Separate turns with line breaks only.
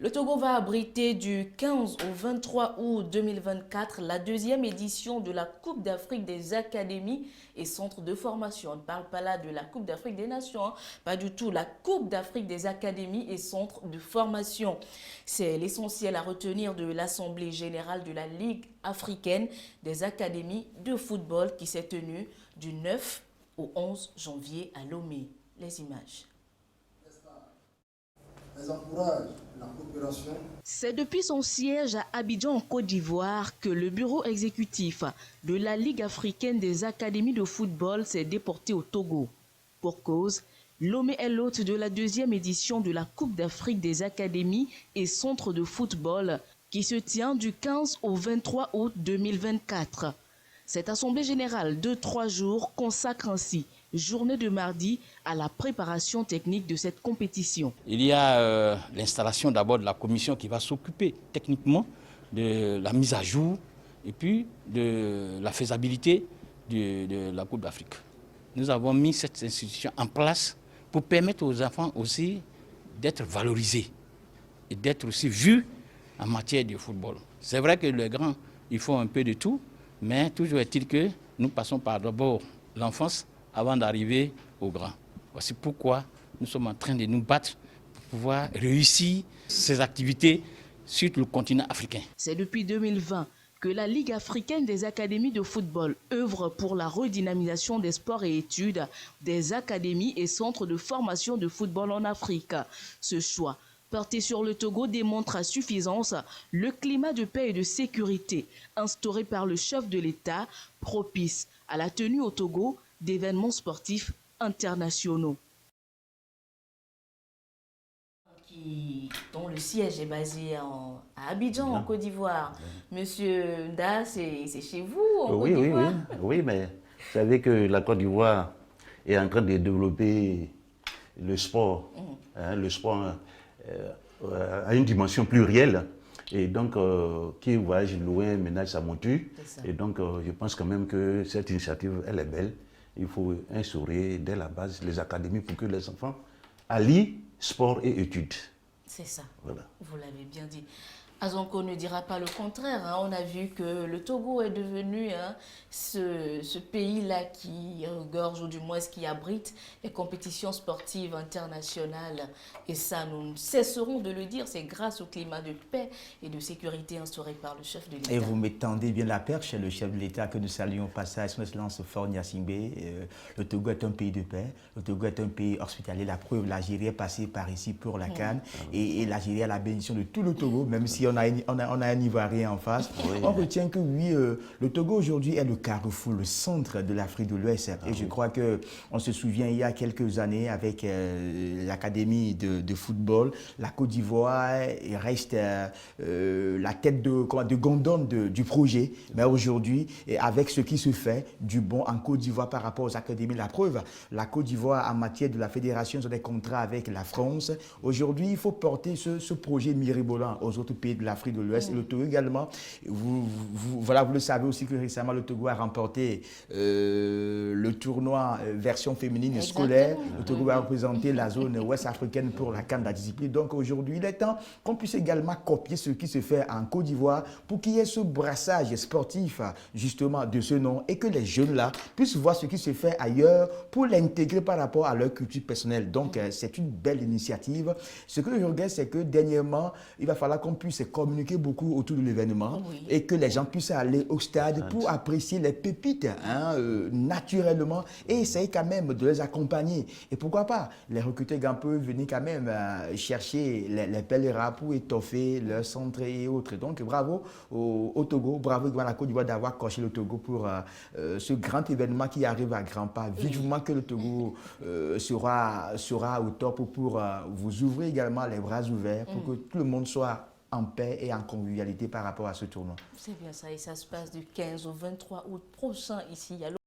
Le Togo va abriter du 15 au 23 août 2024 la deuxième édition de la Coupe d'Afrique des académies et centres de formation. On ne parle pas là de la Coupe d'Afrique des nations, hein, pas du tout. La Coupe d'Afrique des académies et centres de formation. C'est l'essentiel à retenir de l'Assemblée générale de la Ligue africaine des académies de football qui s'est tenue du 9 au 11 janvier à Lomé. Les images.
La coopération.
C'est depuis son siège à Abidjan en Côte d'Ivoire que le bureau exécutif de la Ligue africaine des académies de football s'est déporté au Togo. Pour cause, Lomé est l'hôte de la deuxième édition de la Coupe d'Afrique des académies et centres de football qui se tient du 15 au 23 août 2024. Cette assemblée générale de 3 jours consacre ainsi journée de mardi à la préparation technique de cette compétition.
Il y a l'installation d'abord de la commission qui va s'occuper techniquement de la mise à jour et puis de la faisabilité de la Coupe d'Afrique. Nous avons mis cette institution en place pour permettre aux enfants aussi d'être valorisés et d'être aussi vus en matière de football. C'est vrai que les grands, ils font un peu de tout, mais toujours est-il que nous passons par d'abord l'enfance avant d'arriver aux grands. Voici pourquoi nous sommes en train de nous battre pour pouvoir réussir ces activités sur le continent africain.
C'est depuis 2020 que la Ligue africaine des académies de football œuvre pour la redynamisation des sports et études des académies et centres de formation de football en Afrique. Ce choix, porté sur le Togo, démontre à suffisance le climat de paix et de sécurité instauré par le chef de l'État, propice à la tenue au Togo d'événements sportifs internationaux. Dont le siège est basé à Abidjan, en Côte d'Ivoire. Monsieur Nda, c'est chez vous, en Côte d'Ivoire?
Oui, mais vous savez que la Côte d'Ivoire est en train de développer le sport. Le sport a une dimension plurielle. Et donc, qui voyage loin ménage sa monture. Et donc, je pense quand même que cette initiative, elle est belle. Il faut instaurer dès la base les académies pour que les enfants allient sport et études.
C'est ça,
voilà.
Vous l'avez bien dit. Azonko ne dira pas le contraire. Hein. On a vu que le Togo est devenu ce pays-là qui regorge, ou du moins qui abrite les compétitions sportives internationales. Et ça, nous ne cesserons de le dire, c'est grâce au climat de paix et de sécurité instauré par le chef de l'État.
Et vous m'étendez bien la perche, le chef de l'État que nous saluons au passage, son excellence Faure Gnassingbé. Le Togo est un pays de paix, le Togo est un pays hospitalier. La preuve, l'Algérie est passée par ici pour la CAN. Et l'Algérie a la bénédiction de tout le Togo, même si on a un Ivoirien en face. Oui. On retient que oui, le Togo aujourd'hui est le carrefour, le centre de l'Afrique de l'Ouest. Et je crois qu'on se souvient il y a quelques années avec l'Académie de football, la Côte d'Ivoire reste la tête de gondole du projet. Mais aujourd'hui, avec ce qui se fait du bon en Côte d'Ivoire par rapport aux académies, la preuve, la Côte d'Ivoire en matière de la fédération, ils ont des contrats avec la France. Aujourd'hui, il faut porter ce projet mirobolant aux autres pays de l'Afrique de l'Ouest. Et le Togo également, vous le savez aussi que récemment le Togo a remporté le tournoi version féminine scolaire. Le Togo va représenter la zone ouest africaine pour la CAN de la discipline. Donc aujourd'hui, il est temps qu'on puisse également copier ce qui se fait en Côte d'Ivoire pour qu'il y ait ce brassage sportif justement de ce nom et que les jeunes là puissent voir ce qui se fait ailleurs pour l'intégrer par rapport à leur culture personnelle. Donc c'est une belle initiative. Ce que je regrette, c'est que dernièrement, il va falloir qu'on puisse communiquer beaucoup autour de l'événement et que les gens puissent aller au stade pour apprécier les pépites naturellement et essayer quand même de les accompagner. Et pourquoi pas, les recruteurs peuvent venir quand même chercher les pèlerins pour étoffer leur centre et autres. Donc bravo au Togo, bravo à la Côte d'Ivoire d'avoir coché le Togo pour ce grand événement qui arrive à grands pas. Vivement que le Togo sera au top pour vous ouvrir également les bras ouverts pour que tout le monde soit en paix et en convivialité par rapport à ce tournoi.
C'est bien ça, et ça se passe du 15 au 23 août prochain ici à